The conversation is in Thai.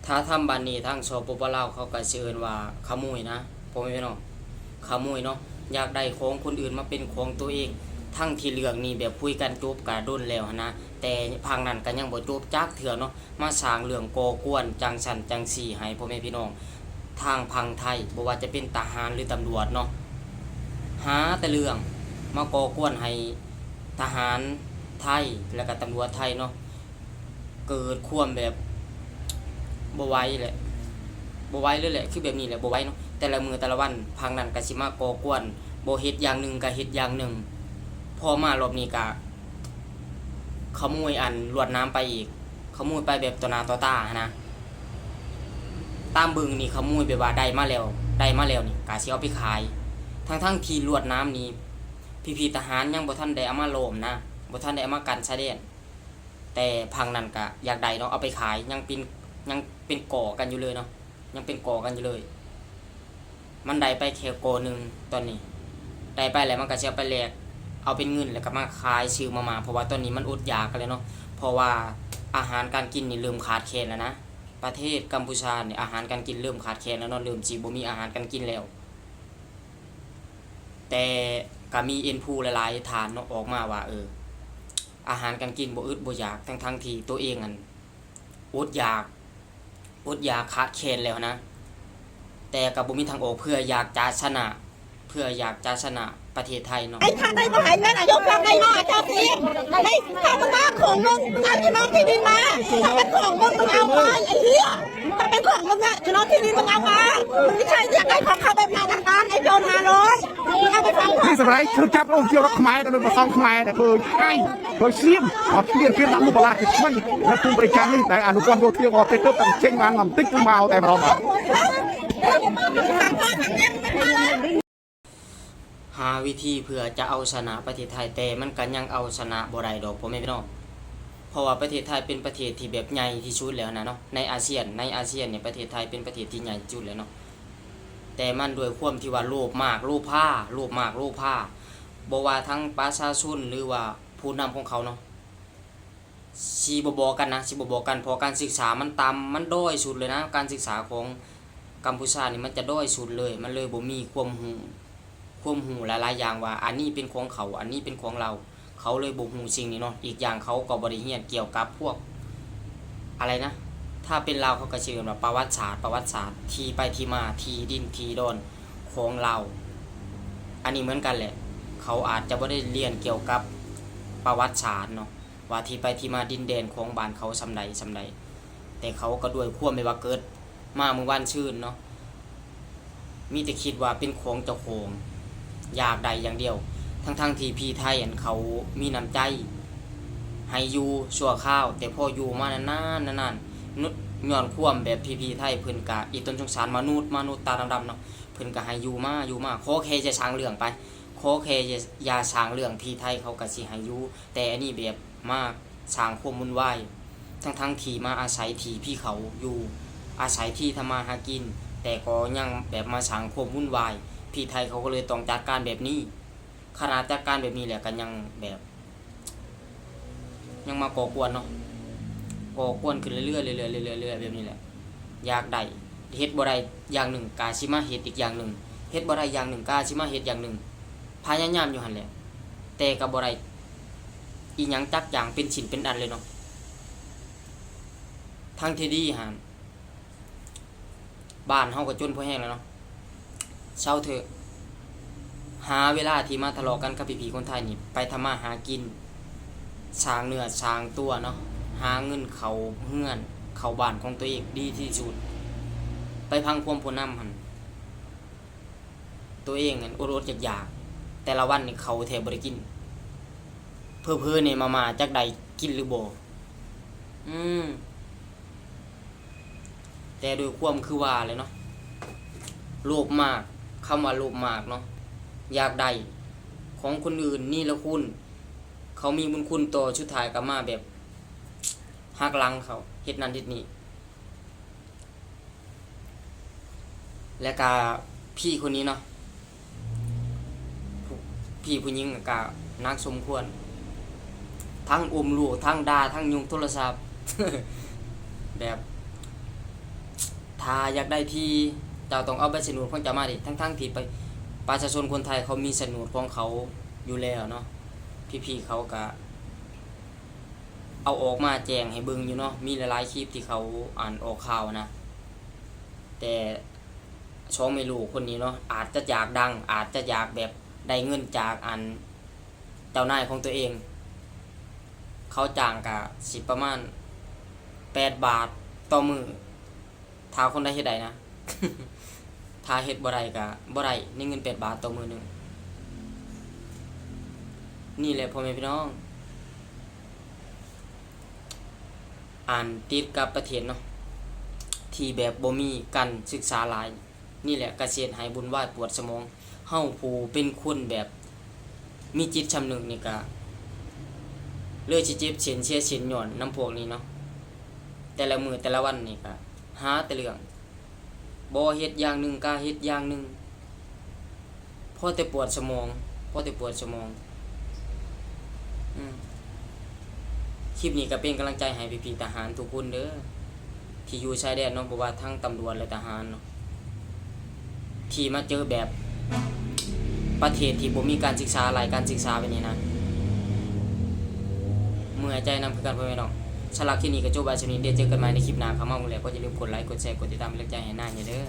ถ้าทำบ้านนี้ทางสปปลาวเขาก็สิเอิ้นว่าขโมยนะพ่อแม่พี่น้องขโมยเนาะอยากได้ของคนอื่นมาเป็นของตัวเองทั้งที่เรื่องนี้แบบคุยกันจบก็โดนแล้วนะแต่พังนั้นก็ยังบ่จบจักเทื่อเนาะมาสร้างเรื่องก่อกวนจังซั่นจังซี่ให้พ่อแม่พี่น้องทางพังไทยบ่ว่าจะเป็นทหารหรือตำรวจเนาะหาแต่เรื่องมาก่อกวนให้ทหารไทยแล้วก็ตำรวจไทยเนาะเกิดความแบบบ่ไหวแหละบ่ไหวเลยแหละคือแบบนี้แหละบ่ไหวเนาะแต่ละมื้อแต่ละวันพังนั้นก็สิมาก่อกวนบ่เฮ็ดอย่างหนึ่งก็เฮ็ดอย่างหนึ่งพอมารอบนี้ก็ขโมยอันลวดน้ำไปอีกขโมยไปแบบต่อหน้าต่อตานะตามเบิ่งนี่ขโมยแบบว่าได้มาแล้วนี่ก็สิเอาไปขายทั้งที่ลวดน้ำนี้พี่ๆทหารยังบ่ทันได้เอามาโลมนะบ่ทันได้เอามากันชายแดนแต่พังนั้นก็อยากได้เนาะเอาไปขายยังเป็นก่อกันอยู่เลยเนาะยังเป็นก่อกันอยู่เลยมันได้ไปแค่ก่อหนึ่งตอนนี้ได้ไปแล้วมันก็จะเอาไปแลกเอาเป็นเงินแล้วก็มาขายซื้อมาเพราะว่าตอนนี้มันอดอยากกันเลยเนาะเพราะว่าอาหารการกินนี่เริ่มขาดแคลนแล้วนะประเทศกัมพูชาเนี่ยอาหารการกินเริ่มขาดแคลนแล้วเนาะเริ่มสิบ่มีอาหารการกินแล้วแต่ก็มีเอ็นพูหลายๆฐานเนาะออกมาว่าอาหารการกินบ่อึดบ่อยากทั้งที่ตัวเองอันอดอยากขาดแคลนแล้วนะแต่ก็บ่มีทางออกเพื่ออยากจะชนะประเทศไทยเนาะไอ้ข้าได้มาหายแม่นายกรัฐได้มาเจ้าสิไอ้ข้ามึงมาของมึงมึงเอาที่น้องที่ดินมาถ้าเป็นของมึงมึงเอาไปไอ้เหี้ยถ้าเป็นของมึงอะที่น้องที่ดินมึงเอามามึงไม่ใช่เรียกไอ้ของเขาแบบมาทางการไอ้โจร500มึงเอาไปฟังนี่สมัยคือจับลงเกี่ยวกับขมายแต่เป็นภาษาขมายแต่เพิ่งไอ้เพิ่งเสียมออกเปลี่ยนเป็นลำมุกลาที่ช่วยและคุณบริการนี่แต่อนุกรมโรเทียงออกเตะตั้งเช่งมางำติ๊กมาเอาแต่เราหาวิธีเพื่อจะเอาชนะประเทศไทยแต่มันก็ยังเอาชนะบ่ได้ดอกพ่อแม่พี่น้องเพราะว่าประเทศไทยเป็นประเทศที่แบบใหญ่ที่สุดแล้วนะเนาะในอาเซียนเนี่ยประเทศไทยเป็นประเทศที่ใหญ่ที่สุดแล้วเนาะแต่มันด้วยความที่ว่าโลภมากโลภบ่ว่าทั้งประชาชนหรือว่าผู้นำของเขาเนาะสิบ่บอกกันเพราะการศึกษามันต่ำมันด้อยสุดเลยนะการศึกษาของกัมพูชานี่มันจะด้อยสุดเลยมันเลยบ่มีความรู้หลายๆอย่างว่าอันนี้เป็นของเขาอันนี้เป็นของเราเขาเลยบ่รู้สิ่งนี้เนาะอีกอย่างเขาก็บ่ได้เรียนเกี่ยวกับพวกอะไรนะถ้าเป็นลาวเขาก็ชื่อว่าประวัติศาสตร์ที่ไปที่มาที่ดินที่ดอนของเราอันนี้เหมือนกันแหละเขาอาจจะบ่ได้เรียนเกี่ยวกับประวัติศาสตร์เนาะว่าที่ไปที่มาดินแดนของบ้านเขาซำใดแต่เขาก็ด้วยความไม่ว่าเกิดมาเมื่อวันชื่นเนาะมีแต่คิดว่าเป็นของเจ้าของอยากได้อย่างเดียวทั้งที่พี่ไทยเขามีน้ำใจให้อยู่ชั่วคราวแต่พออยู่มานานย้อนความแบบพี่ไทยเพิ่นก็อีต้นสงสารมนุษย์ตาดำๆเนาะเพิ่นก็ให้อยู่มาขอแค่จะสร้างเรื่องไปขอแค่อย่าสร้างเรื่องพี่ไทยเขาก็สิให้อยู่แต่อันนี้แบบมาสร้างความวุ่นวายทั้งที่มาอาศัยที่พี่เขาอยู่อาศัยที่ทำมาหากินแต่ก็ยังแบบมาสร้างความวุ่นวายพี่ไทยเขาก็เลยต้องจัดการแบบนี้ขนาดจัดการแบบนี้แหละกันยังแบบยังมาก่อกวนเนาะก่อกวนขึ้นเรื่อยๆแบบนี้แหละอยากได้เฮ็ดบ่ได้อย่างหนึ่งกาสิมาเฮ็ดอีกอย่างหนึ่งเฮ็ดบ่ได้อย่างหนึ่งกาสิมาเฮ็ดอย่างหนึ่งพยายามอยู่หั่นแหละแต่ก็บ่ได้อีหยังจักอย่างเป็นชิ้นเป็นอันเลยเนาะทางที่ดีหั่นบ้านเฮาก็จนพอแห้งแล้วเนาะเช่าเถอะหาเวลาที่มาทะเลาะกันกับพี่ๆคนไทยนี่ไปทำมาหากินสร้างเนื้อสร้างตัวเนาะหาเงินเขาเฮือนเขาบ้านของตัวเองดีที่สุดไปพังความผู้นำหั่นตัวเองนั่นอดๆอยากๆแต่ละวันนี่เขาแทบบ่ได้กินเพ้อๆนี่มาจักได้กินหรือบ่แต่โดยความคือว่าเลยเนาะโลภมากคำว่าโลภมากเนาะอยากได้ของคนอื่นนี่ละคุณเขามีบุญคุณต่อชุดท้ายก็มาแบบหักหลังเขาเฮ็ดนั่นเฮ็ดนี่และก็พี่คนนี้เนาะพี่ผู้หญิงก็นักสมควรทั้งลูกทั้งด่าทั้งยุงโทรศัพท์แบบ ถ้าอยากได้ที่เจ้าต้องเอาใบสนุดของเจ้ามาดิทั้งๆที่ไปประชาชนคนไทยเขามีสนุดของเขาอยู่แล้วเนาะพี่ๆเขาก็เอาออกมาแจ้งให้เบิ่งอยู่เนาะมีหลายๆคลิปที่เขาอ่านออกข่าวนะแต่ช่องไม่รู้คนนี้เนาะอาจจะอยากดังอาจจะอยากแบบได้เงินจากเจ้านายของตัวเองเขาจ้างก็สิประมาณ8 บาทต่อมือถ้าคนใดเฮ็ดได้นะ ถ้าเฮ็ดบ่ได้ก็บ่ได้ในเงิน8 บาทต่อมือหนึงนี่แหละพ่อแม่พี่น้องติดกับประเทศเนาะที่แบบบ่มีการศึกษาหลายนี่แหละกระเสียดให้บุญวายปวดสมองเฮาผู้เป็นคนแบบมีจิตชำนึกนี่ก็เลยสิเจ็บเสียนเสียสินย้อนน้ำพวกนี้เนาะแต่ละมื้อแต่ละวันนี่ก็หาแต่เรื่องบ่เฮ็ดอย่างหนึงก็เฮ็ดอย่างหนึงพอแต่ปวดสมองคลิปนี้ก็เป็นกำลังใจให้พี่ๆทหารทุกคนเด้อที่อยู่ชายแดนเนาะบ่ว่าทั้งตำรวจและทหารเนาะที่มาเจอแบบประเทศที่บ่มีการศึกษาหลายการศึกษาแบบนี้นะเมื่อใจนำคือกันพ่อแม่น้องสำหรับคลิปนี้ก็จบไว้เท่านี้เดี๋ยวเจอกันใหม่ในคลิปหน้าครับมาแล้วก็อย่าลืมกดไลค์กดแชร์กดติดตามเป็นกำลังใจให้หน้าอย่าเด้อ